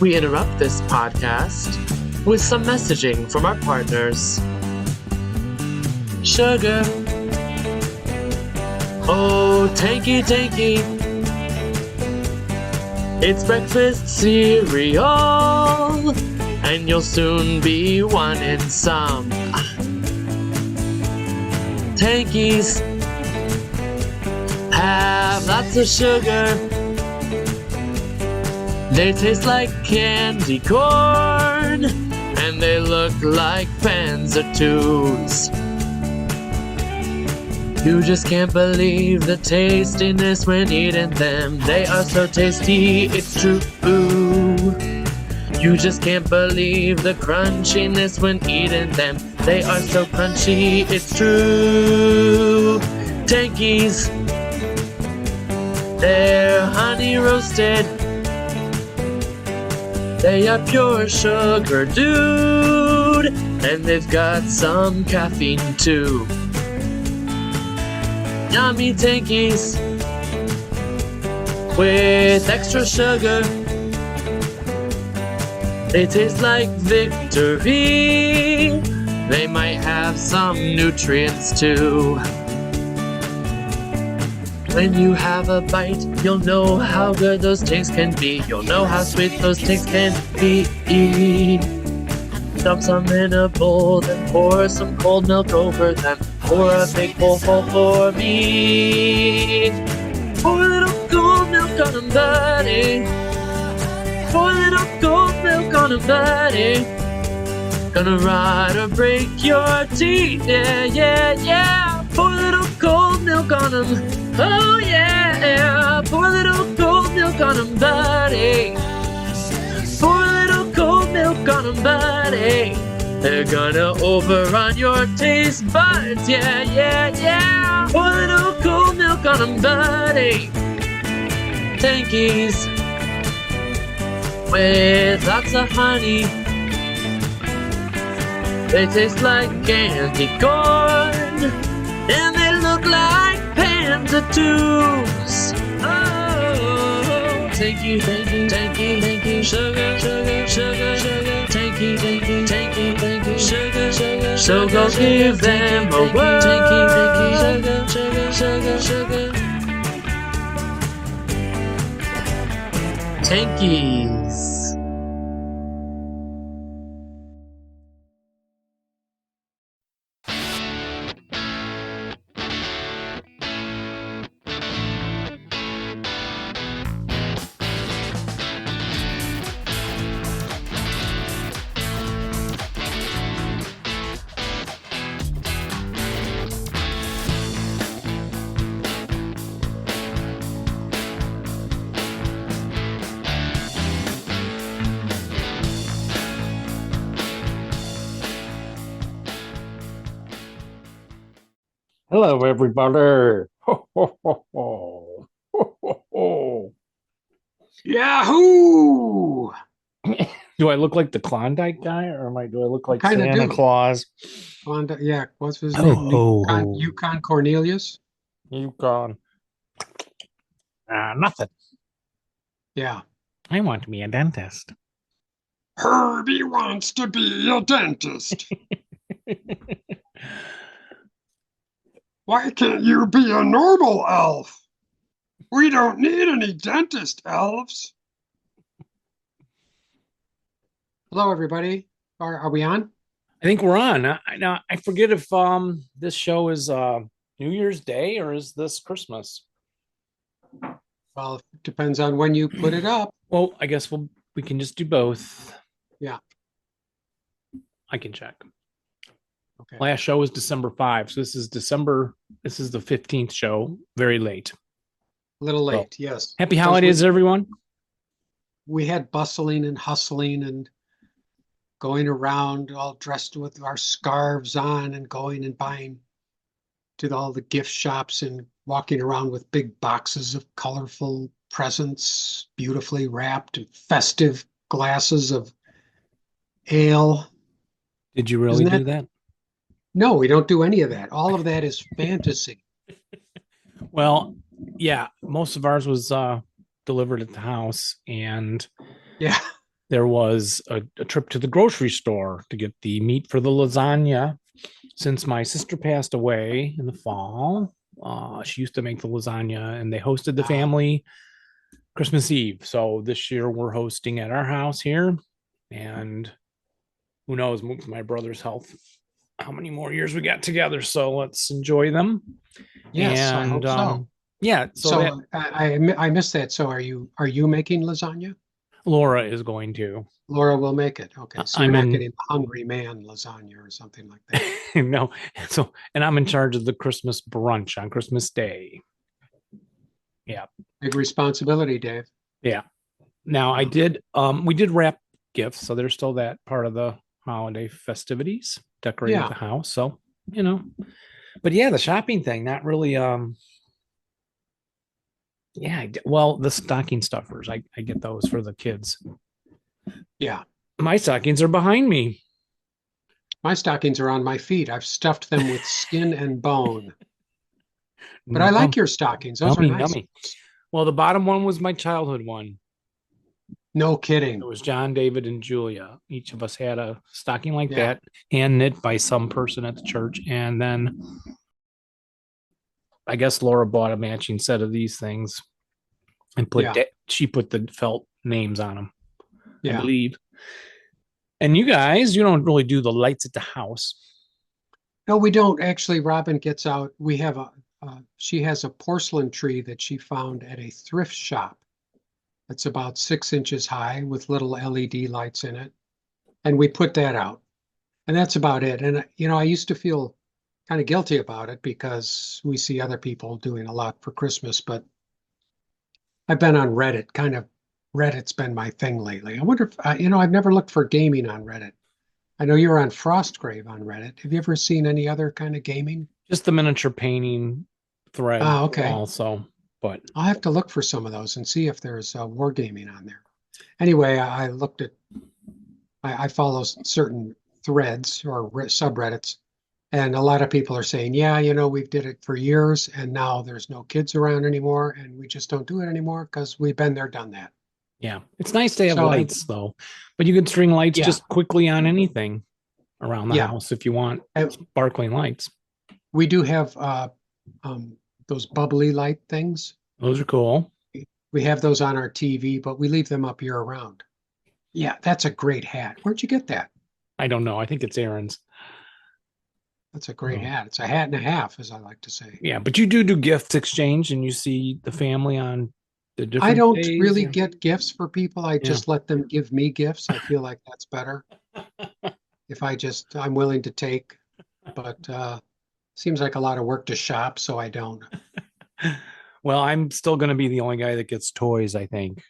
We interrupt this podcast with some messaging from our partners. Sugar. Oh, tanky, tanky. It's breakfast cereal, and you'll soon be wanting some. Tankies have lots of sugar. They taste like candy corn, and they look like Kwanza tubes. You just can't believe the tastiness when eating them. They are so tasty, it's true. You just can't believe the crunchiness when eating them. They are so crunchy, it's true. Tankies, they're honey roasted. They are pure sugar, dude, and they've got some caffeine too. Yummy Tankies with extra sugar. They taste like victory. They might have some nutrients too. When you have a bite, you'll know how good those things can be. You'll know how sweet those things can be. Dump some in a bowl, then pour some cold milk over them. Pour a big bowl full for me. Pour a little cold milk on them, buddy. Pour a little cold milk on them, buddy. Gonna ride or break your teeth, yeah, yeah, yeah. Pour a little cold milk on them. Oh yeah, pour a little cold milk on them, buddy. Pour a little cold milk on them, buddy. They're gonna overrun your taste buds, yeah, yeah, yeah. Pour a little cold milk on them, buddy. Tankies with lots of honey. They taste like candy corn, and they look like Panda tubes. Oh, tanky, tanky, tanky, tanky, sugar, sugar, sugar, sugar, tanky, tanky, tanky, tanky, sugar, sugar. So go give them a whirl. Tanky, tanky, sugar, sugar, sugar, sugar. Tankies. Hello, everybody. Ho, ho, ho, ho. Ho, ho, ho. Yahoo! Do I look like the Klondike guy, or do I look like Kinda Santa do. Claus? Yeah, what's his Ho, name? ho, ho. Yukon Cornelius? You gone? Nothing. Yeah. I want to be a dentist. Herbie wants to be a dentist. Why can't you be a normal elf? We don't need any dentist elves. Hello, everybody. Are we on? I think we're on. I forget if this show is New Year's Day or is this Christmas? Well, it depends on when you put it up. Well, I guess we can just do both. Yeah. I can check. Okay. Last show was December 5, so this is the 15th show. Very late. A little late, yes. Happy holidays, everyone. We had bustling and hustling and going around all dressed with our scarves on and going and buying to all the gift shops and walking around with big boxes of colorful presents, beautifully wrapped, and festive glasses of ale. Did you really do that? No, we don't do any of that. All of that is fantasy. Well, yeah, most of ours was delivered at the house, and Yeah. there was a trip to the grocery store to get the meat for the lasagna. Since my sister passed away in the fall, she used to make the lasagna, and they hosted the family Christmas Eve. So this year we're hosting at our house here, and who knows, with my brother's health, how many more years we got together. So let's enjoy them. Yes, I And hope so. yeah, so that So I missed that. So are you making lasagna? Laura is going to. Laura will make it. Okay, so you're I'm not in getting the Hungry Man lasagna or something like that. no, so and I'm in charge of the Christmas brunch on Christmas Day. Yeah. Big responsibility, Dave. Yeah. Now I did we did wrap gifts, so there's still that part of the holiday festivities, decorating Yeah. the house. So, but yeah, the shopping thing, not really yeah, well, the stocking stuffers, I get those for the kids. Yeah. My stockings are behind me. My stockings are on my feet. I've stuffed them with skin and bone. But I like your stockings. Those are Yummy, nice. yummy. Well, the bottom one was my childhood one. No It kidding. was John, David, and Julia. Each of us had a stocking like Yeah. that, hand knit by some person at the church. And then I guess Laura bought a matching set of these things and Yeah. she put the felt names on them, I Yeah. believe. And you guys, you don't really do the lights at the house. No, we don't actually. Robin gets out. She has a porcelain tree that she found at a thrift shop. It's about 6 inches high with little LED lights in it. And we put that out. And that's about it. And, I used to feel kind of guilty about it because we see other people doing a lot for Christmas, but I've been on Reddit. Reddit's been my thing lately. I wonder if, I've never looked for gaming on Reddit. I know you're on Frostgrave on Reddit. Have you ever seen any other kind of gaming? Just the miniature painting thread Okay. also. But I'll have to look for some of those and see if there's wargaming on there. Anyway, I follow certain threads or subreddits, and a lot of people are saying, yeah, we've did it for years, and now there's no kids around anymore, and we just don't do it anymore because we've been there, done that. yeah, it's nice to have So lights though. But you can string lights Yeah. just quickly on anything around the Yeah. house if you want And sparkling lights. we do have those bubbly light things. Those are cool. We have those on our TV, but we leave them up year round. Yeah, that's a great hat. Where'd you get that? I don't know. I think it's Aaron's. That's a great hat. It's a hat and a half, as I like to say. Yeah, but you do gift exchange, and you see the family on the different I don't days. really get gifts for people. I Yeah. just let them give me gifts. I feel like that's better. If I'm willing to take, but seems like a lot of work to shop, so I don't. Well, I'm still going to be the only guy that gets toys, I think.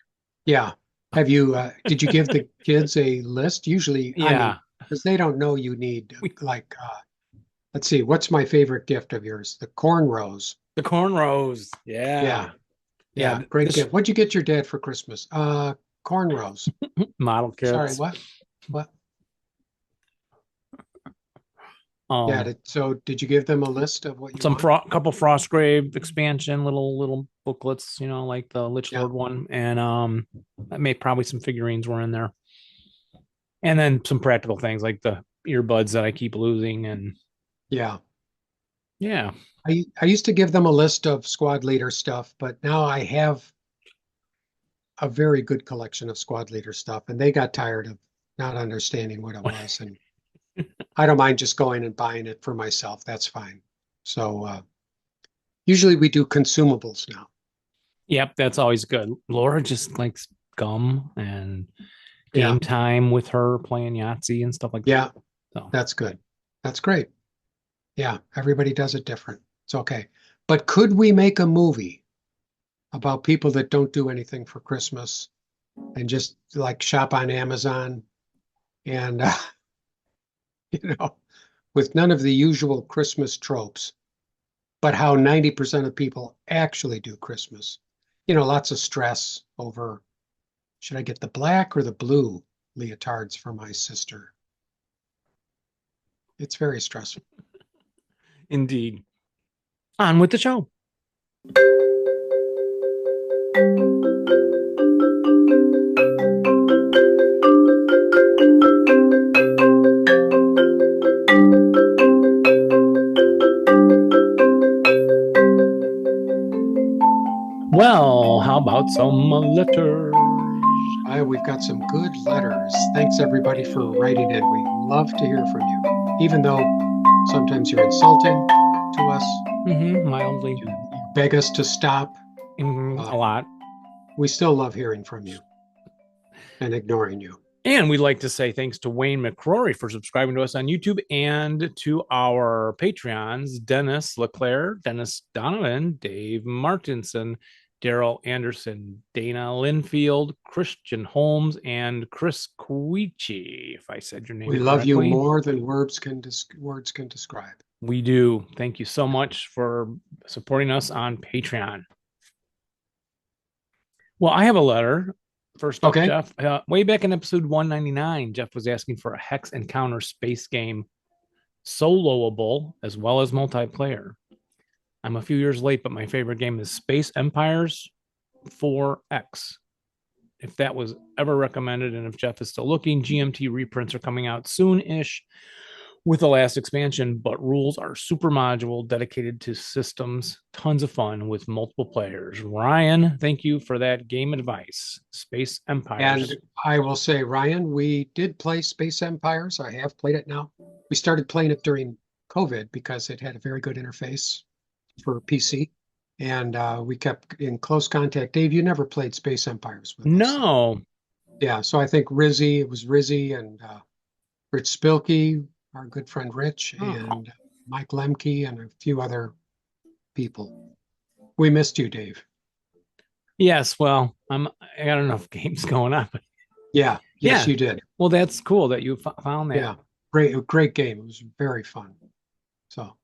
Yeah. Did you give the kids a list? Usually, Yeah. because they don't know you need let's see, what's my favorite gift of yours? The cornrows. The cornrows. Yeah. Yeah. Great gift. What'd you get your dad for Christmas? Cornrows. Model kits. Sorry, what? What? So did you give them a list of what you want? Couple Frostgrave expansion little booklets, like the Lich Lord one, and I made probably some figurines were in there, and then some practical things like the earbuds that I keep losing, and yeah. I used to give them a list of squad leader stuff, but now I have a very good collection of squad leader stuff, and they got tired of not understanding what it was, and I don't mind just going and buying it for myself. That's fine. So usually we do consumables now. Yep, that's always good. Laura just likes gum and game time with her playing Yahtzee and stuff like that. Yeah, so that's good. That's great. Yeah, everybody does it different. It's okay. But could we make a movie about people that don't do anything for Christmas and just like shop on Amazon and with none of the usual Christmas tropes, but how 90% of people actually do Christmas. Lots of stress over, should I get the black or the blue leotards for my sister? It's very stressful. Indeed. On with the show. about some letters? We've got some good letters. Thanks everybody for writing in. We love to hear from you, even though sometimes you're insulting to us. Mildly. You beg us to stop. A lot. We still love hearing from you and ignoring you. And we'd like to say thanks to Wayne McCrory for subscribing to us on YouTube and to our Patreons, Dennis LeClaire, Dennis Donovan, Dave Martinson, Daryl Anderson, Dana Linfield, Christian Holmes, and Chris Cuici, if I said your name We correctly. love you more than words can describe. We do. Thank you so much for supporting us on Patreon. Well, I have a letter. First up, Okay. Jeff. Way back in episode 199, Jeff was asking for a Hex Encounter space game, soloable as well as multiplayer. I'm a few years late, but my favorite game is Space Empires 4X. If that was ever recommended, and if Jeff is still looking, GMT reprints are coming out soon-ish with the last expansion, but rules are super module dedicated to systems. Tons of fun with multiple players. Ryan, thank you for that game advice. Space Empires. And I will say, Ryan, we did play Space Empires. I have played it now. We started playing it during COVID because it had a very good interface for PC. And we kept in close contact. Dave, you never played Space Empires with us. No. Yeah, so I think it was Rizzy and Rich Spilkey, our good friend Rich, and Mike Lemke, and a few other people. We missed you, Dave. Yes, well, I got enough games going on. Yeah, yes, you did. Well, that's cool that you found that. Yeah, great game. It was very fun. So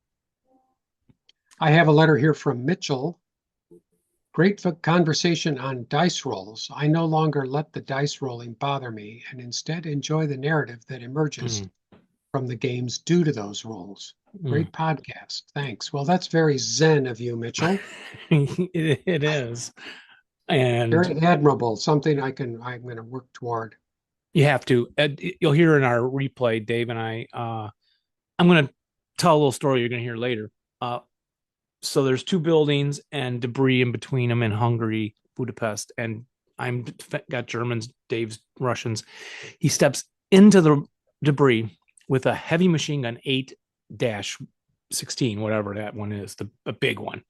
I have a letter here from Mitchell. Great conversation on dice rolls. I no longer let the dice rolling bother me and instead enjoy the narrative that emerges from the games due to those rolls. Great podcast. Thanks. Well, that's very zen of you, Mitchell. It is. And very admirable. Something I'm going to work toward. You have to. You'll hear in our replay, Dave and I. I'm going to tell a little story you're going to hear later. So there's two buildings and debris in between them in Hungary, Budapest, and I'm got Germans, Dave's Russians. He steps into the debris with a heavy machine gun 8-16, whatever that one is, the big one.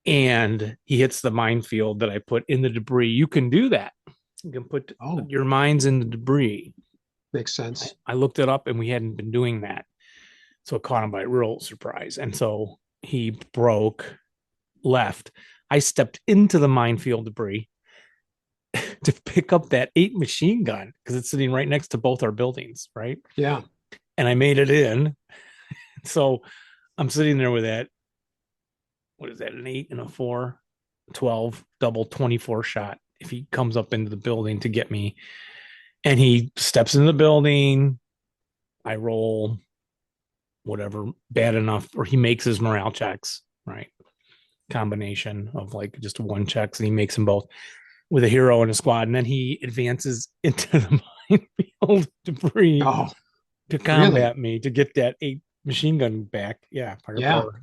And he hits the minefield that I put in the debris. You can do that. You can put your mines in the debris. Makes sense. I looked it up and we hadn't been doing that. So it caught him by real surprise. And so he broke, left. I stepped into the minefield debris to pick up that 8 machine gun because it's sitting right next to both our buildings, right? Yeah. And I made it in. So I'm sitting there with that. What is that? An 8 and a 4, 12, double 24 shot. If he comes up into the building to get me and he steps in the building, I roll whatever bad enough, or he makes his morale checks, right? Combination of like just one checks, and he makes them both with a hero and a squad. And then he advances into the minefield debris to combat me to get that 8 machine gun back. Yeah.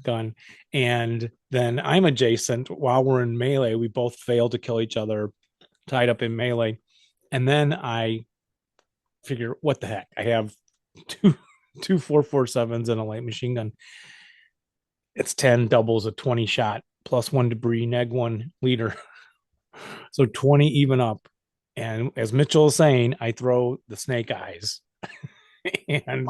Gun. And then I'm adjacent while we're in melee. We both fail to kill each other, tied up in melee. And then I figure, what the heck? I have two 4.47s and a light machine gun. It's 10 doubles, a 20 shot, plus 1 debris, neg 1 leader. So 20 even up. And as Mitchell is saying, I throw the snake eyes and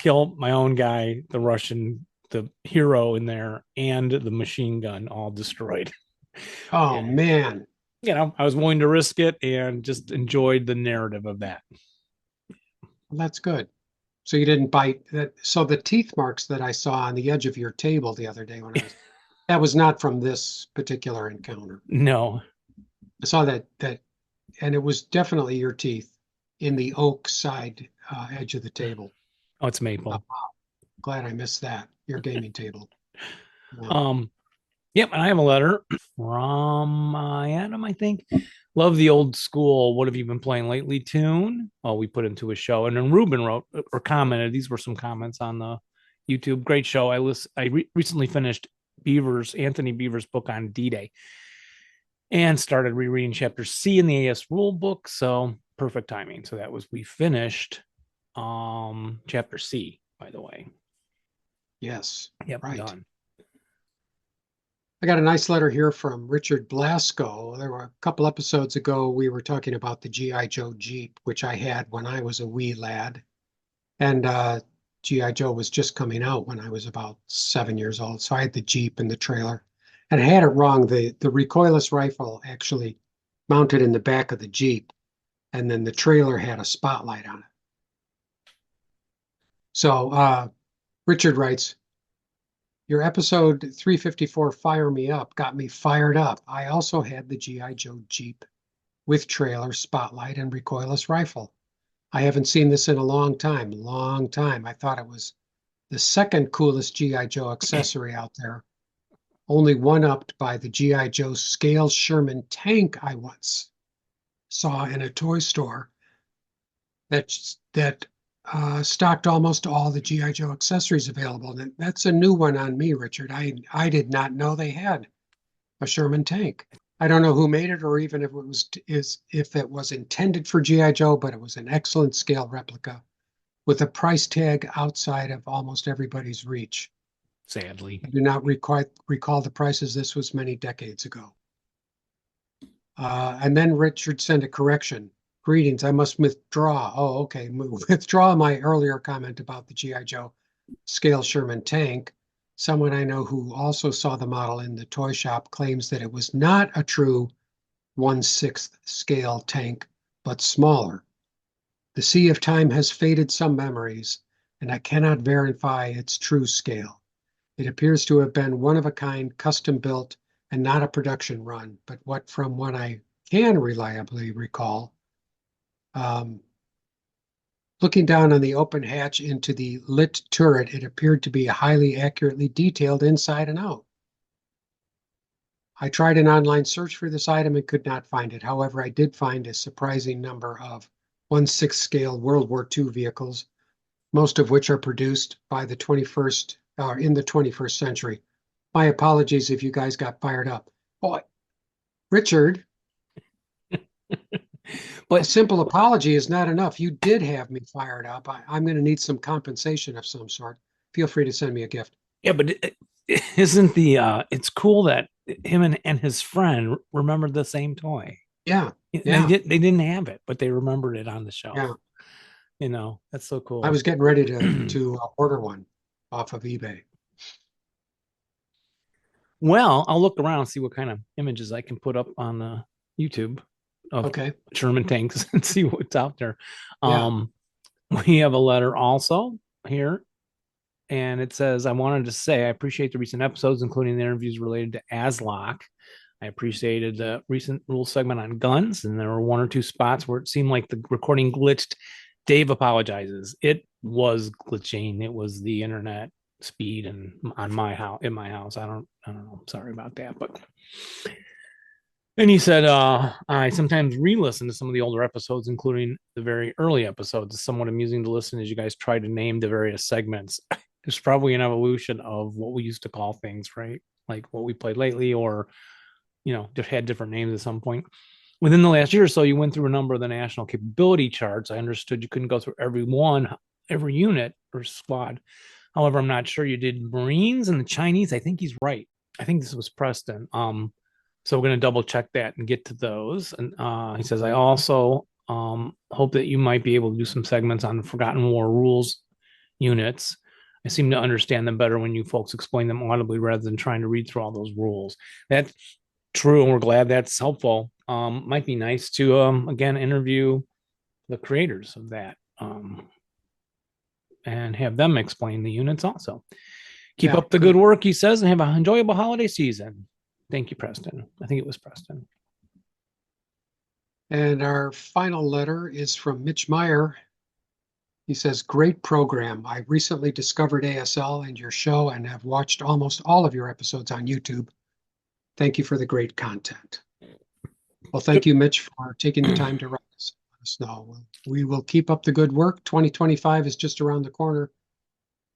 kill my own guy, the Russian, the hero in there, and the machine gun all destroyed. Oh, man. You know, I was willing to risk it and just enjoyed the narrative of that. Well, that's good. So you didn't bite that. So the teeth marks that I saw on the edge of your table the other day that was not from this particular encounter. No. I saw that, and it was definitely your teeth in the oak side edge of the table. Oh, it's maple. Glad I missed that. Your gaming table. Yep, and I have a letter from Adam, I think. Love the old school. What have you been playing lately? Tune. Oh, we put into a show, and then Ruben wrote or commented. These were some comments on the YouTube. Great show. I recently finished Anthony Beaver's book on D-Day, and started rereading chapter C in the AS rule book. So perfect timing. So we finished chapter C, by the way. Yes. Yep, Right. done. I got a nice letter here from Richard Blasco. There were a couple episodes ago, we were talking about the G.I. Joe Jeep, which I had when I was a wee lad. And G.I. Joe was just coming out when I was about 7 years old. So I had the Jeep and the trailer. And I had it wrong. The recoilless rifle actually mounted in the back of the Jeep. And then the trailer had a spotlight on it. So Richard writes, your episode 354, Fire Me Up, got me fired up. I also had the G.I. Joe Jeep with trailer, spotlight, and recoilless rifle. I haven't seen this in a long time. I thought it was the second coolest G.I. Joe accessory out there, only one-upped by the G.I. Joe scale Sherman tank I once saw in a toy store that stocked almost all the G.I. Joe accessories available. And that's a new one on me, Richard. I did not know they had a Sherman tank. I don't know who made it or even if it was intended for G.I. Joe, but it was an excellent scale replica with a price tag outside of almost everybody's reach. Sadly. I do not recall the prices. This was many decades ago. And then Richard sent a correction. Greetings, I must withdraw. Oh, okay. Withdraw my earlier comment about the G.I. Joe scale Sherman tank. Someone I know who also saw the model in the toy shop claims that it was not a true 1/6 scale tank, but smaller. The sea of time has faded some memories, and I cannot verify its true scale. It appears to have been one of a kind, custom built, and not a production run, but from what I can reliably recall, looking down on the open hatch into the lit turret, it appeared to be highly accurately detailed inside and out. I tried an online search for this item and could not find it. However, I did find a surprising number of 1/6 scale World War II vehicles, most of which are produced by the 21st in the 21st century. My apologies if you guys got fired up. Oh, Richard, But a simple apology is not enough. You did have me fired up. I'm going to need some compensation of some sort. Feel free to send me a gift. yeah, but isn't it's cool that him and his friend remembered the same toy. Yeah, They yeah, didn't have it, but they remembered it on the shelf. yeah. That's so cool. I was getting ready to order one off of eBay. Well, I'll look around and see what kind of images I can put up on YouTube of Okay. Sherman tanks and see what's out there. Yeah. We have a letter also here, and it says, I wanted to say I appreciate the recent episodes, including the interviews related to ASLOC. I appreciated the recent rule segment on guns, and there were one or two spots where it seemed like the recording glitched. Dave apologizes. It was glitching. It was the internet speed and on my house in my house. I don't know. I'm sorry about that. But and he said, I sometimes re-listen to some of the older episodes, including the very early episodes. It's somewhat amusing to listen as you guys try to name the various segments. There's probably an evolution of what we used to call things, right? Like what we played lately, or just had different names at some point. Within the last year or so, you went through a number of the national capability charts. I understood you couldn't go through every unit or squad. However, I'm not sure you did Marines and the Chinese. I think he's right. I think this was Preston. So we're going to double check that and get to those. And he says, I also hope that you might be able to do some segments on the Forgotten War rules units. I seem to understand them better when you folks explain them audibly rather than trying to read through all those rules. That's true, and we're glad that's helpful. Might be nice to again interview the creators of that and have them explain the units also. Keep up the good work, he says, and have an enjoyable holiday season. Thank you, Preston. I think it was Preston. And our final letter is from Mitch Meyer. He says, great program. I recently discovered ASL and your show and have watched almost all of your episodes on YouTube. Thank you for the great content. Well, thank you, Mitch, for taking the time to write us. Let us know. We will keep up the good work. 2025 is just around the corner,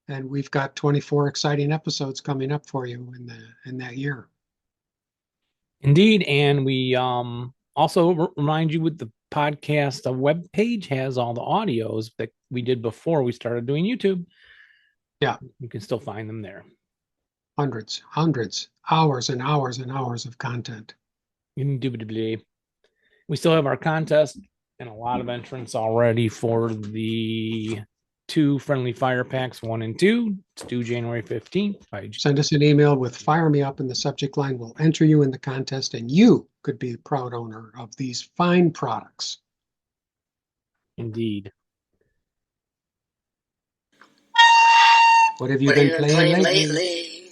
and we've got 24 exciting episodes coming up for you in that year. Indeed. And we also remind you with the podcast, the web page has all the audios that we did before we started doing YouTube. Yeah, You can still find them there. hundreds, hours and hours and hours of content. Indubitably. We still have our contest and a lot of entrants already for the 2 friendly fire packs, 1 and 2. It's due January 15th. Send us an email with "Fire Me Up" in the subject line. We'll enter you in the contest, and you could be the proud owner of these fine products. Indeed. What have you been playing lately?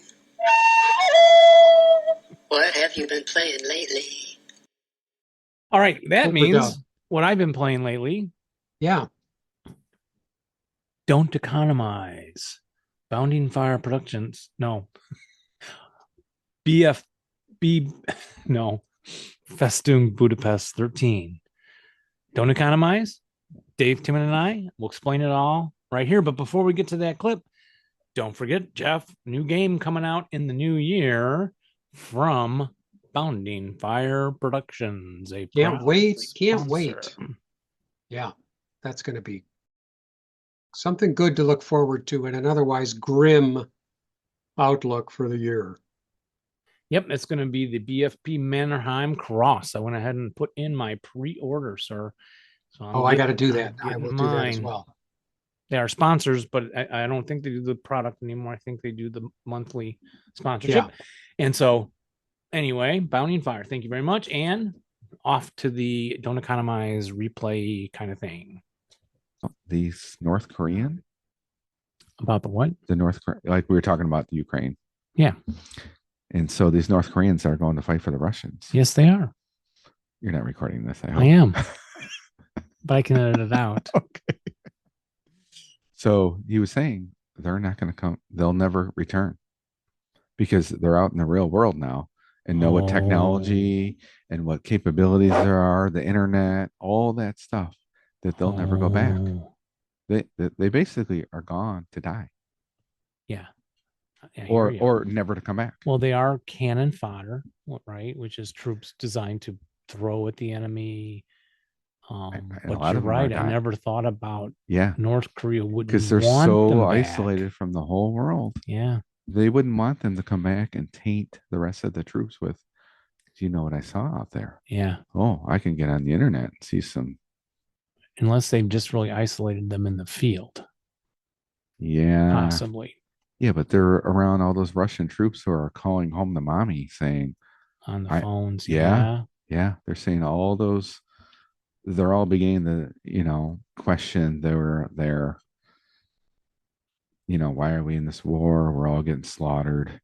What have you been playing lately? All right. That Overdub. means what I've been playing lately. Yeah. Don't Economize. Bounding Fire Productions. No. BFB. No. Festoon Budapest 13. Don't Economize. Dave, Tim, and I will explain it all right here. But before we get to that clip, don't forget, Jeff, new game coming out in the new year from Bounding Fire Productions. Can't wait. Yeah, that's going to be something good to look forward to in an otherwise grim outlook for the year. Yep, it's going to be the BFP Mannerheim Cross. I went ahead and put in my pre-order, sir. So I got to do that. I will do that as well. They are sponsors, but I don't think they do the product anymore. I think they do the monthly sponsorship. Yeah. And so anyway, Bounding Fire, thank you very much. And off to the Don't Economize replay kind of thing. These North Korean? About the what? The North Korean, like we were talking about the Ukraine. Yeah. And so these North Koreans are going to fight for the Russians. Yes, they are. You're not recording this, I am. But I can edit it out. Okay. So he was saying they're not going to come. They'll never return because they're out in the real world now and know what technology and what capabilities there are, the internet, all that stuff, that they'll never go back. They basically are gone to die. Yeah. Or never to come back. Well, they are cannon fodder, right? Which is troops designed to throw at the enemy. But you're right. I never thought about North Korea wouldn't, because they're so isolated from the whole world. Yeah. They wouldn't want them to come back and taint the rest of the troops with, do you know what I saw out there? Yeah. Oh, I can get on the internet and see some. Unless they've just really isolated them in the field. Yeah. Possibly. Yeah, but they're around all those Russian troops who are calling home to mommy saying. On the phones. Yeah. They're saying all those. They're all beginning to, question their, why are we in this war? We're all getting slaughtered.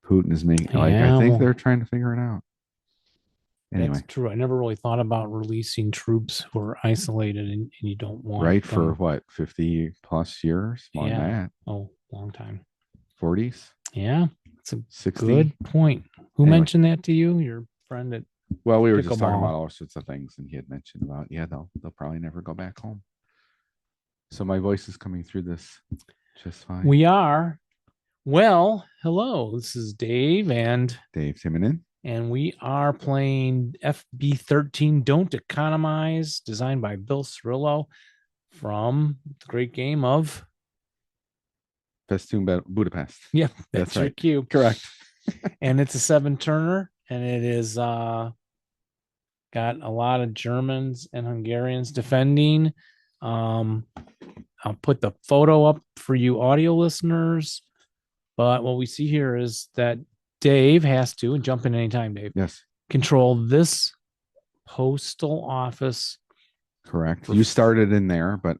Putin is making, I think they're trying to figure it out. Anyway. That's true. I never really thought about releasing troops who are isolated and you don't want. Right. Them. For what, 50 plus years? More than that. Oh, long time. 40s? Yeah. That's a 60? Good point. Who mentioned that to you? Your friend at Well, we were just talking about all sorts of things, and he had mentioned about, they'll probably never go back home. So my voice is coming through this just fine. We are. Well, hello. This is Dave and Dave Timonen. And we are playing FB13 Don't Economize, designed by Bill Cirillo from the great game of Festoon Budapest. Yeah, that's right. Your cue. Correct. And it's a 7-turner. And it is got a lot of Germans and Hungarians defending. I'll put the photo up for you audio listeners. But what we see here is that Dave has to, and jump in anytime, Dave. Yes. Control this postal office. Correct. You started in there, but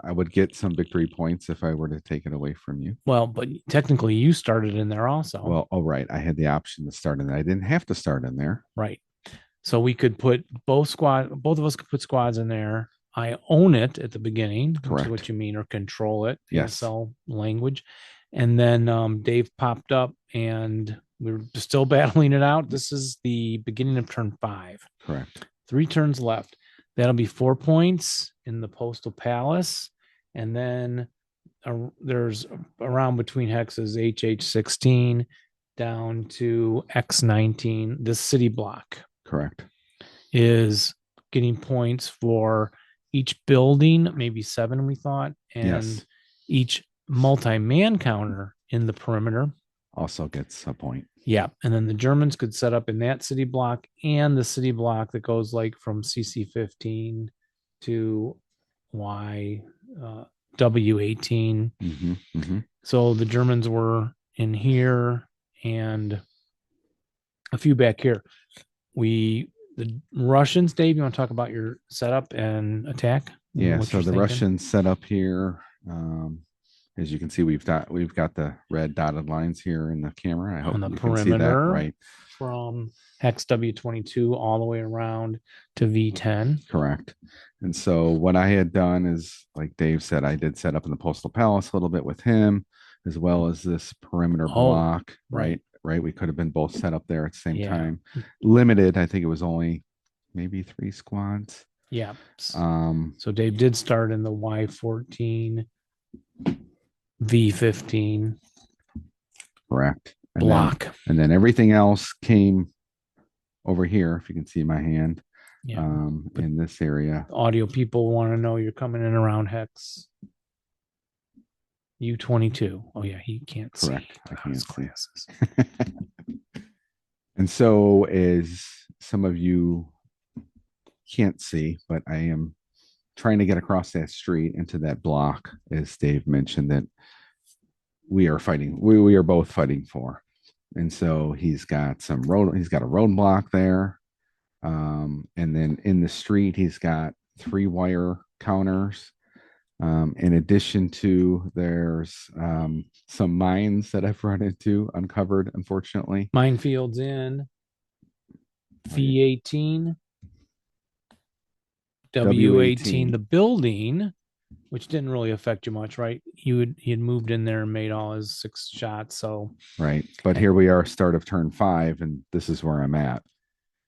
I would get some victory points if I were to take it away from you. Well, but technically you started in there also. Well, right. I had the option to start in there. I didn't have to start in there. Right. So we could put both of us could put squads in there. I own it at the beginning. Correct. Which is what you mean, or control it. Yes. ESL language. And then Dave popped up and we're still battling it out. This is the beginning of turn 5. Correct. 3 turns left. That'll be 4 points in the Postal Palace. And then there's around between hexes HH16 down to X19, this city block Correct. is getting points for each building, maybe 7 we thought, and Yes. each multi-man counter in the perimeter. Also gets a point. Yeah. And then the Germans could set up in that city block and the city block that goes like from CC15 to W18. So the Germans were in here and a few back here. The Russians, Dave, you want to talk about your setup and attack? Yeah. What So you're the thinking? Russians set up here. As you can see, we've got the red dotted lines here in the camera. I hope On the you can see that, perimeter, right? From hex W22 all the way around to V10. Correct. And so what I had done is, like Dave said, I did set up in the Postal Palace a little bit with him, as well as this perimeter block, right? Right. We could have been both set up there at the same time. Limited, I think it was only maybe 3 squads. Yeah. So Dave did start in the Y14, V15 correct block. And then everything else came over here, if you can see my hand. Yeah. In this area. Audio people want to know you're coming in around hex U22. Oh yeah, he can't Correct. see. I can't see. Glasses. And so, as some of you can't see, but I am trying to get across that street into that block, as Dave mentioned, that we are fighting. We are both fighting for. And so he's got a roadblock there. And then in the street, he's got 3 wire counters. In addition to, there's some mines that I've run into, uncovered, unfortunately. Minefields in V18, W18, the building, which didn't really affect you much, right? He had moved in there and made all his 6 shots. So right. But here we are, start of turn 5, and this is where I'm at.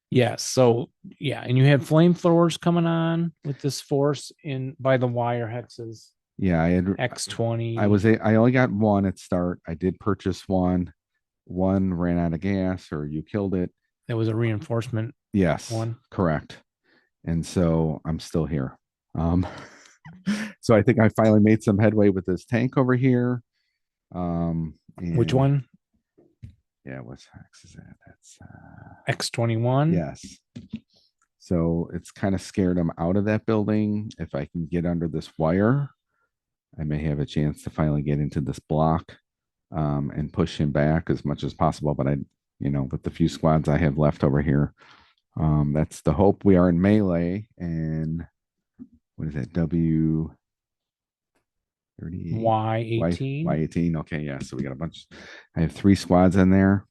Yes. So yeah, and you have flamethrowers coming on with this force in by the wire hexes. Yeah, I had X20. I only got 1 at start. I did purchase 1. 1 ran out of gas, or you killed it. That was a reinforcement. Yes. 1. Correct. And so I'm still here. So I think I finally made some headway with this tank over here. Which one? Yeah, what's hex is that? That's X21. Yes. So it's kind of scared him out of that building. If I can get under this wire, I may have a chance to finally get into this block and push him back as much as possible. But with the few squads I have left over here, that's the hope. We are in melee, and what is that? W38? Y18. Y18. Okay, yeah. So we got a bunch. I have 3 squads in there.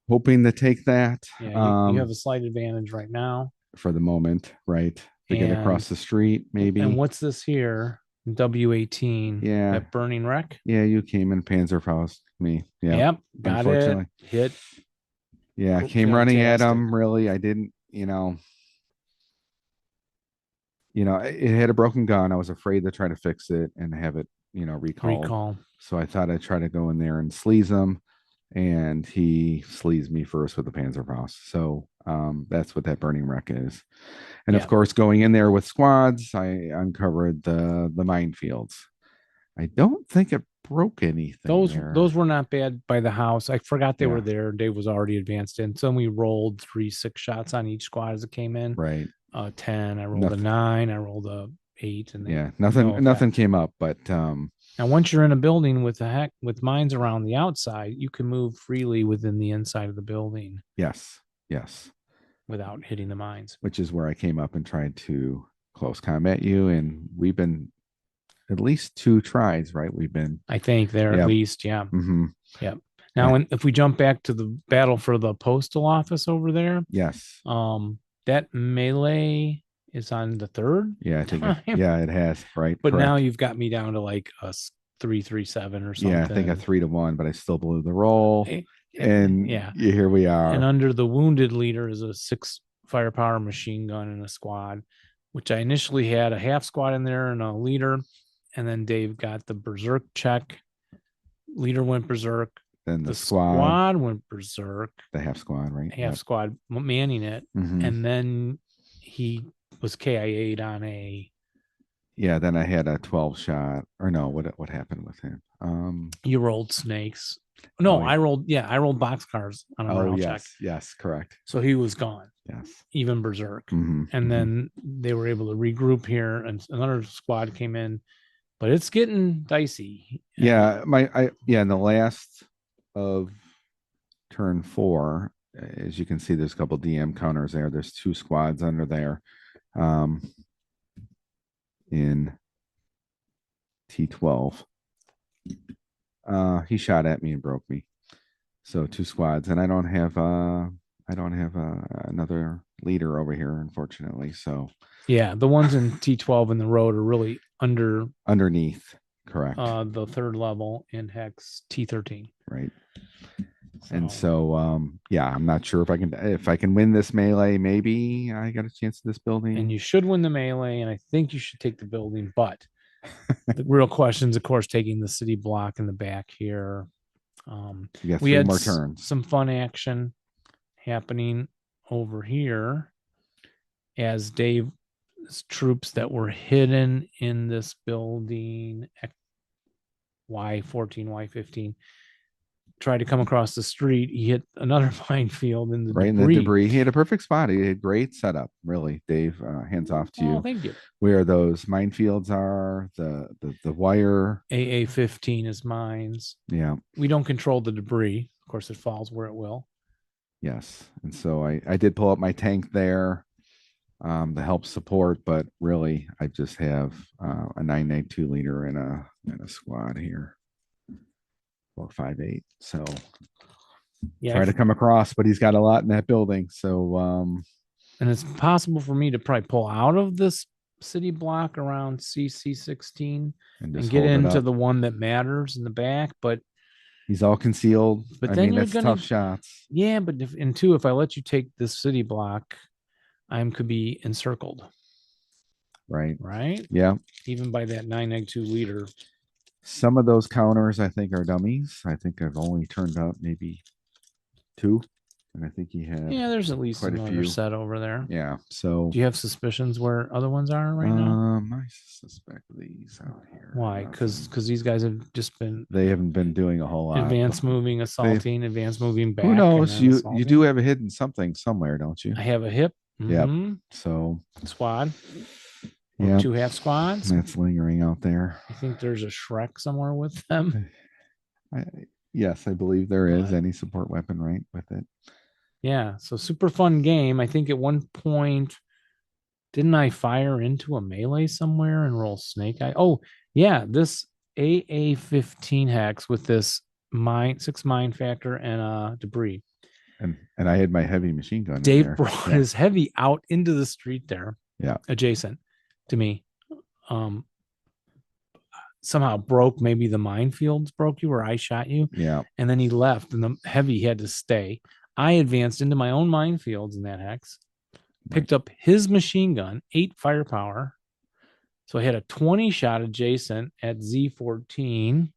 Hoping to take that. Yeah, you have a slight advantage right now. For the moment, right? To get across the street, maybe. And what's this here? W18. Yeah. That burning wreck? Yeah, you came and Panzerfaust me. Yeah. Yep. Got it. Hit. Yeah, I came running at him. Really, I didn't, it had a broken gun. I was afraid to try to fix it and have it, recall. So I thought I'd try to go in there and sleaze him, and he sleazed me first with the Panzerfaust. So that's what that burning wreck is. And of course, going in there with squads, I uncovered the minefields. I don't think it broke anything. Those were not bad by the house. I forgot they were there. Dave was already advanced in. So we rolled 3 6 shots on each squad as it came in. Right. 10. I rolled a 9. I rolled a 8. And nothing came up. But now once you're in a building with mines around the outside, you can move freely within the inside of the building. Yes. Without hitting the mines. Which is where I came up and tried to close combat you, and we've been at least 2 tries, right? We've been, I think there at least, yeah. Mm-hmm. Yep. Now, if we jump back to the battle for the postal office over there, yes, that melee is on the 3rd. Yeah, I think it has, right? But correct. Now you've got me down to like a 3-3-7 or something. Yeah, I think a 3-1, but I still blew the roll. And here we are. And under the wounded leader is a 6 firepower machine gun in a squad, which I initially had a half squad in there and a leader. And then Dave got the berserk check. Leader went berserk. then the The squad, went berserk, the half squad, right? half squad manning it, Mhm. and then he was KIA'd on a. Yeah, then I had a 12 shot, or no, what happened with him? You rolled snakes. No, Oh, yeah. I rolled. Yeah, I rolled boxcars on a Oh, morale yes, check, yes, correct. so he was gone, Yes. even berserk. Mhm, And mhm. then they were able to regroup here, and another squad came in, but it's getting dicey. Yeah, in the last of turn 4, as you can see, there's a couple DM counters there. There's 2 squads under there. In T12. He shot at me and broke me. So 2 squads, and I don't have another leader over here, unfortunately. So Yeah, the ones in T12 in the road are really under underneath, correct. the third level in Hex T13. Right. And so yeah, I'm not sure if I can win this melee. Maybe I got a chance at this building. And you should win the melee, and I think you should take the building, but the real question's, of course, taking the city block in the back here. You got We 3 had more turns. some fun action happening over here as Dave's troops that were hidden in this building, Y14, Y15, tried to come across the street. He hit another minefield in the Right in the debris. He had a perfect spot. He had great setup, really. Dave, hands off to you. Oh, thank you. Where those minefields are, the wire. AA15 is mines. Yeah. We don't control the debris. Of course, it falls where it will. Yes. And so I did pull up my tank there to help support, but really I just have a 992 leader and a squad here. 458. So Yeah, try to come across, but he's got a lot in that building. So and it's possible for me to probably pull out of this city block around CC16 and get into the one that matters in the back, but he's all concealed. But I then mean, you're that's gonna tough shots. Yeah, but if I let you take this city block, I could be encircled. Right. Right. Yeah. Even by that 992 leader. Some of those counters I think are dummies. I think I've only turned up maybe 2. And I think he had there's at least quite a another few set over there. Yeah. So do you have suspicions where other ones are right now? I suspect these out here. Why? Because these guys have just been They haven't been doing a whole lot. Advanced moving, assaulting, advanced moving back. Who knows? You do have a hidden something somewhere, don't you? I have a hip. Yeah. So squad. Yeah. 2 half squads. That's lingering out there. I think there's a Shrek somewhere with them. Yes, I believe there is any support weapon, right, with it. Yeah, so super fun game. I think at one point, didn't I fire into a melee somewhere and roll snake eye? Oh, yeah, this AA15 hex with this 6 mine factor and debris. And I had my heavy machine gun. Dave brought his heavy out into the street there. Yeah. Adjacent to me. Somehow broke, maybe the minefields broke you or I shot you. Yeah. And then he left and the heavy had to stay. I advanced into my own minefields in that hex, picked up his machine gun, 8 firepower. So I had a 20 shot adjacent at Z14,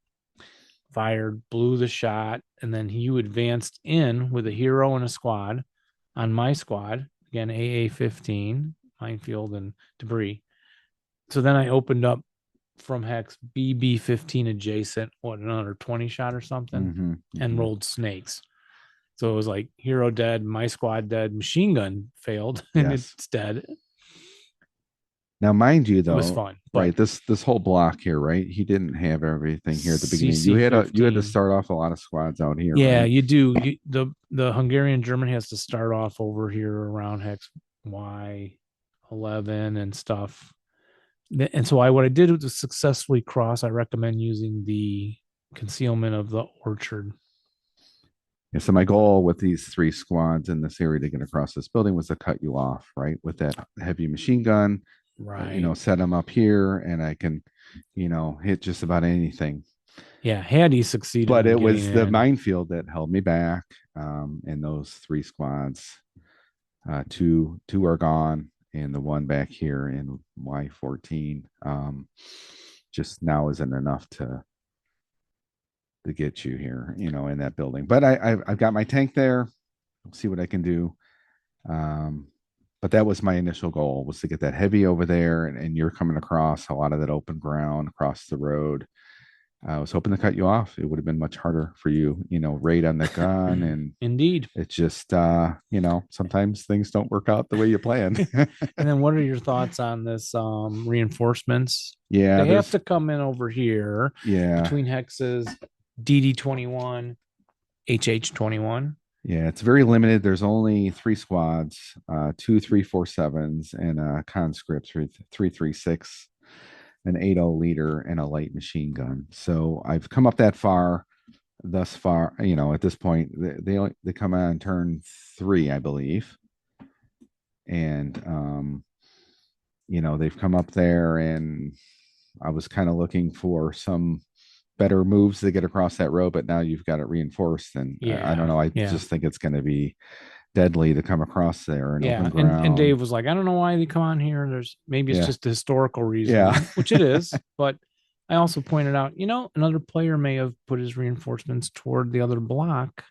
fired, blew the shot, and then you advanced in with a hero and a squad on my squad. Again, AA15, minefield and debris. So then I opened up from hex BB15 adjacent, another 20 shot or something, and rolled snakes. So it was like hero dead, my squad dead, machine gun failed, and it's dead. Now, mind you, though, it was fun. Right? This whole block here, right? He didn't have everything here at the beginning. You had to start off a lot of squads out here. Yeah, right? you do. The Hungarian German has to start off over here around hex Y11 and stuff. And so what I did was successfully cross. I recommend using the concealment of the orchard. Yeah, so my goal with these 3 squads in this area to get across this building was to cut you off, right? With that heavy machine gun, right? Set them up here, and I can, hit just about anything. Yeah, had he succeeded, but it was the minefield that held me back. And those 3 squads, 2 are gone, and the one back here in Y14 just now isn't enough to to get you here, in that building. But I've got my tank there. I'll see what I can do. But that was my initial goal, was to get that heavy over there, and you're coming across a lot of that open ground across the road. I was hoping to cut you off. It would have been much harder for you, raid on the gun. And Indeed. it's just, sometimes things don't work out the way you plan. And then what are your thoughts on this reinforcements? Yeah. They have to come in over here Yeah. between hexes, DD21, HH21. Yeah, it's very limited. There's only 3 squads, 2 347s, and a conscript 336, an 80 leader, and a light machine gun. So I've come up that far thus far. At this point, they come on turn 3, I believe, and they've come up there, and I was kind of looking for some better moves to get across that road, but now you've got it reinforced, and I don't know. I just think it's going to be deadly to come across there and open ground. And Dave was like, I don't know why they come on here. Maybe it's just a historical reason, which it is. But I also pointed out, another player may have put his reinforcements toward the other block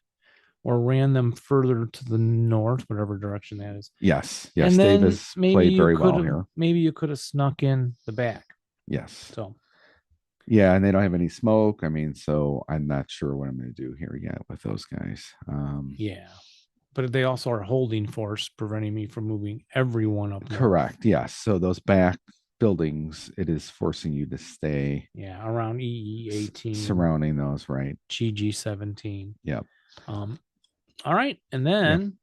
or ran them further to the north, whatever direction that is. Yes. And Dave has played very well here. Maybe you could have snuck in the back. Yes. So. Yeah, and they don't have any smoke. So I'm not sure what I'm going to do here yet with those guys. But they also are holding force, preventing me from moving everyone up north. Correct. Yes. So those back buildings, it is forcing you to stay. Yeah, around EE18. Surrounding those, right? GG17. Yep. All right. And then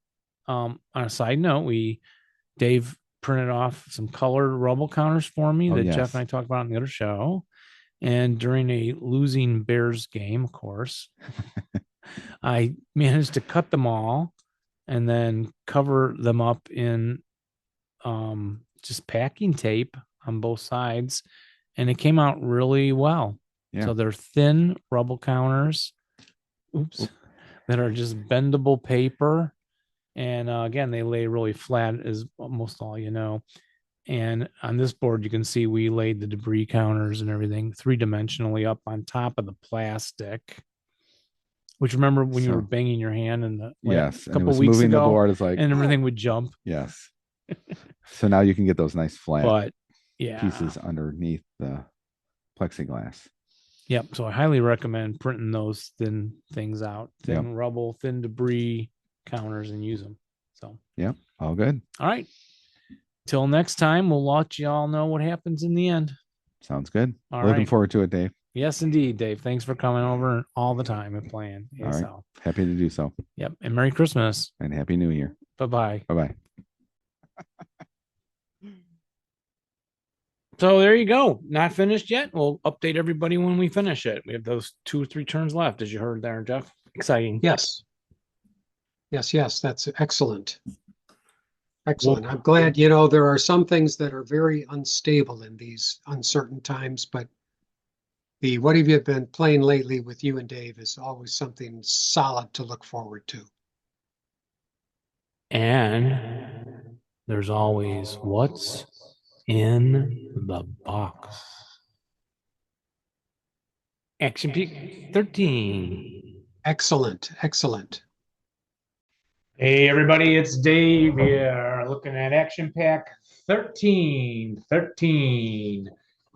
on a side note, Dave printed off some colored rubble counters for me that Jeff and I talked about on the other show. And during a losing Bears game, of course, I managed to cut them all and then cover them up in just packing tape on both sides. And it came out really well. Yeah. So they're thin rubble counters that are just bendable paper. And again, they lay really flat, as almost all you know. And on this board, you can see we laid the debris counters and everything 3-dimensionally up on top of the plastic. Which, remember when you were banging your hand in the a couple of weeks ago, the board is like, and everything would jump. Yes. So now you can get those nice flat yeah. pieces underneath the plexiglass. Yep. So I highly recommend printing those thin things out, thin rubble, thin debris counters, and use them. So yep, all good. All right. Till next time, we'll let you all know what happens in the end. Sounds good. All Looking forward to it, Dave. Yes, indeed, Dave. Thanks for coming over all the time and playing. All right. Happy to do so. Yep. And Merry Christmas. And Happy New Year. Bye-bye. Bye-bye. So there you go. Not finished yet. We'll update everybody when we finish it. We have those 2 or 3 turns left, as you heard there, Jeff. Exciting. Yes. That's excellent. Excellent. I'm glad, there are some things that are very unstable in these uncertain times, but what have you been playing lately with you and Dave is always something solid to look forward to. And there's always what's in the box. Action Peak 13. Excellent. Hey everybody, it's Dave here, looking at Action Pack 13.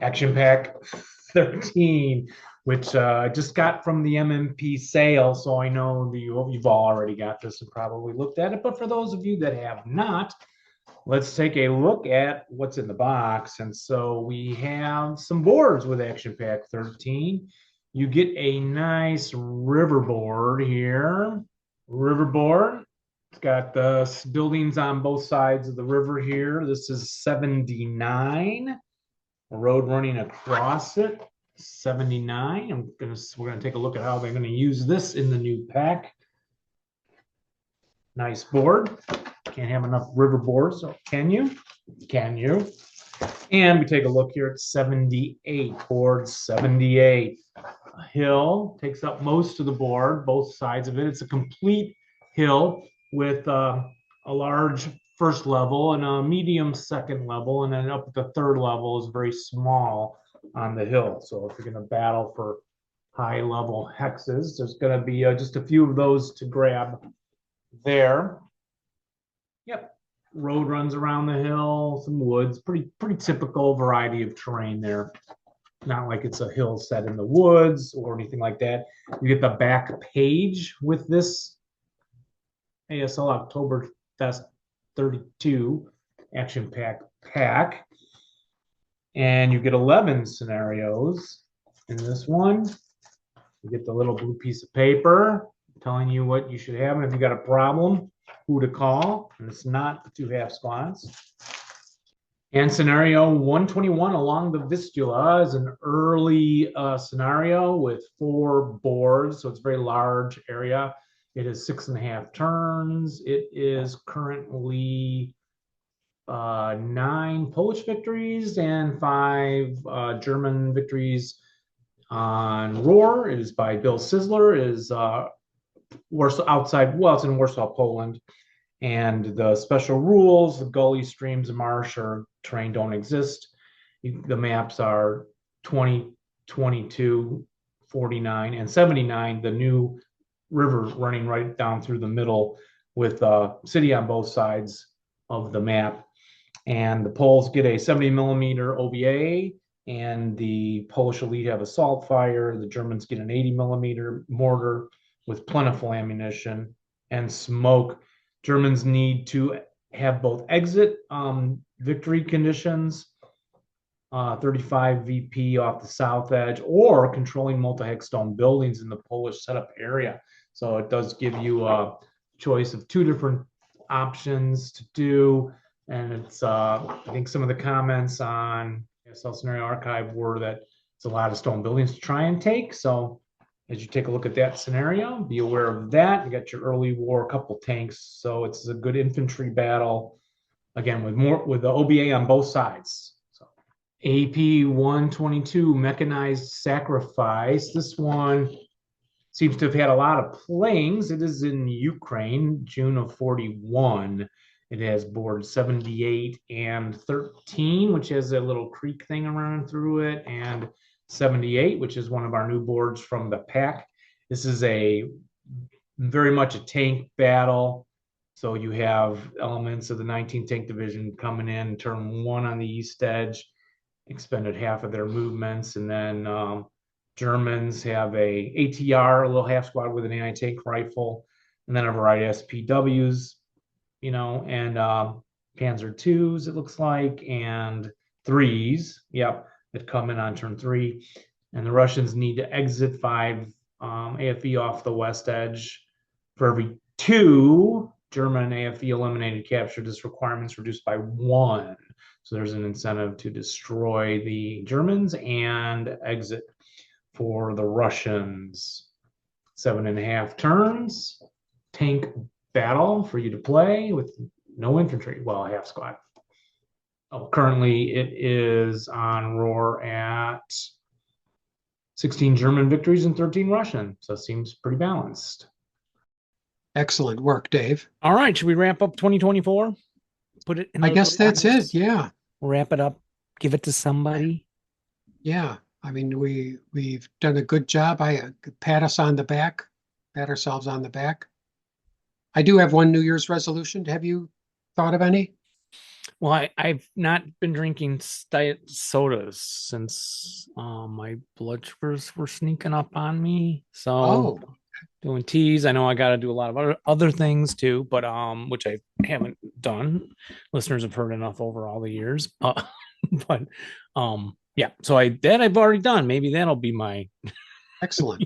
Action Pack 13, which I just got from the MMP sale, so I know you've already got this and probably looked at it, but for those of you that have not, let's take a look at what's in the box. And so we have some boards with Action Pack 13. You get a nice river board here. It's got the buildings on both sides of the river here. This is 79. A road running across it. 79. We're gonna take a look at how they're gonna use this in the new pack. Nice board. Can't have enough river boards, so can you? And we take a look here at 78. Board 78. A hill takes up most of the board, both sides of it. It's a complete hill with a large first level and a medium second level, and then up at the third level is very small on the hill. So if you're going to battle for high level hexes. There's going to be just a few of those to grab there. Yep. Road runs around the hill, some woods, pretty typical variety of terrain there. Not like it's a hill set in the woods or anything like that. You get the back page with this ASL October Fest 32 action pack. And you get 11 scenarios in this one. You get the little blue piece of paper telling you what you should have. And if you got a problem, who to call. And it's not the 2 half squads. And scenario 121 along the Vistula is an early scenario with 4 boards. So it's a very large area. It is 6.5 turns. It is currently 9 Polish victories and 5 German victories on Roar. It is by Bill Sizzler. It is Warsaw outside, well, it's in Warsaw, Poland. And the special rules, the gully, streams, and marsh or terrain don't exist. The maps are 20, 22, 49, and 79. The new river running right down through the middle with city on both sides of the map. And the Poles get a 70 millimeter OBA, and the Polish elite have assault fire. The Germans get an 80 millimeter mortar with plentiful ammunition and smoke. Germans need to have both exit victory conditions, 35 VP off the south edge, or controlling multi-hex stone buildings in the Polish setup area. So it does give you a choice of 2 different options to do. And it's, I think some of the comments on SL Scenario Archive were that it's a lot of stone buildings to try and take. So as you take a look at that scenario, be aware of that. You got your early war, a couple tanks. So it's a good infantry battle. Again, with the OBA on both sides. So AP 122 Mechanized Sacrifice. This one seems to have had a lot of playings. It is in Ukraine, June of 41. It has board 78 and 13, which has a little creek thing running through it, and 78, which is one of our new boards from the pack. This is very much a tank battle. So you have elements of the 19th Tank Division coming in, turn 1 on the east edge, expended half of their movements, and then Germans have a ATR, a little half squad with an anti-tank rifle, and then a variety of SPWs, and Panzer IIs, it looks like, and 3s, that come in on turn 3. And the Russians need to exit 5 AFE off the west edge. For every 2 German AFE eliminated, captured, this requirement's reduced by 1. So there's an incentive to destroy the Germans and exit for the Russians. 7.5 turns, tank battle for you to play with no infantry, well, half squad. Currently it is on Roar at 16 German victories and 13 Russian, so it seems pretty balanced. Excellent work, Dave. All right, should we wrap up 2024? Put it in I guess that's it. Yeah. Wrap it up, give it to somebody. Yeah. I mean, we've done a good job. I pat ourselves on the back. I do have one New Year's resolution. Have you thought of any? Well, I've not been drinking diet sodas since my blood sugars were sneaking up on me. So doing teas. I know I got to do a lot of other things too, but which I haven't done. Listeners have heard enough over all the years. Yeah. So I've already done. Maybe that'll be my excellent.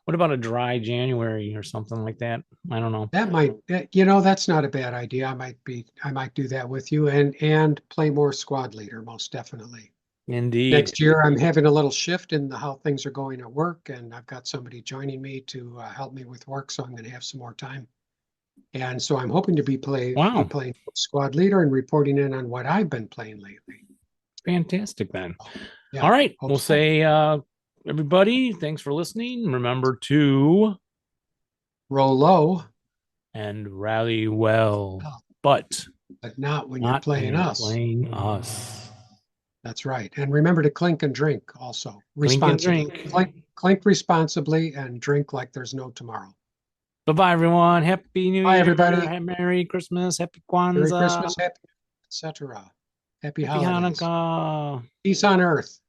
What about a dry January or something like that? I don't know. That might, that's not a bad idea. I might do that with you and play more squad leader, most definitely. Indeed. Next year, I'm having a little shift in how things are going at work, and I've got somebody joining me to help me with work, so I'm going to have some more time. And so I'm hoping to be playing squad leader and reporting in on what I've been playing lately. Fantastic, then. Yeah, all right. We'll say, everybody, thanks for listening. Remember to roll low and rally well, but not when you're playing us. That's right. And remember to clink and drink also. Clink and drink. clink responsibly, and drink like there's no tomorrow. Bye-bye, everyone. Happy New Bye, Year. everybody. Merry Christmas. Happy Merry Kwanzaa. Christmas, happy, etc. Happy Happy holidays. Hanukkah. Peace on earth.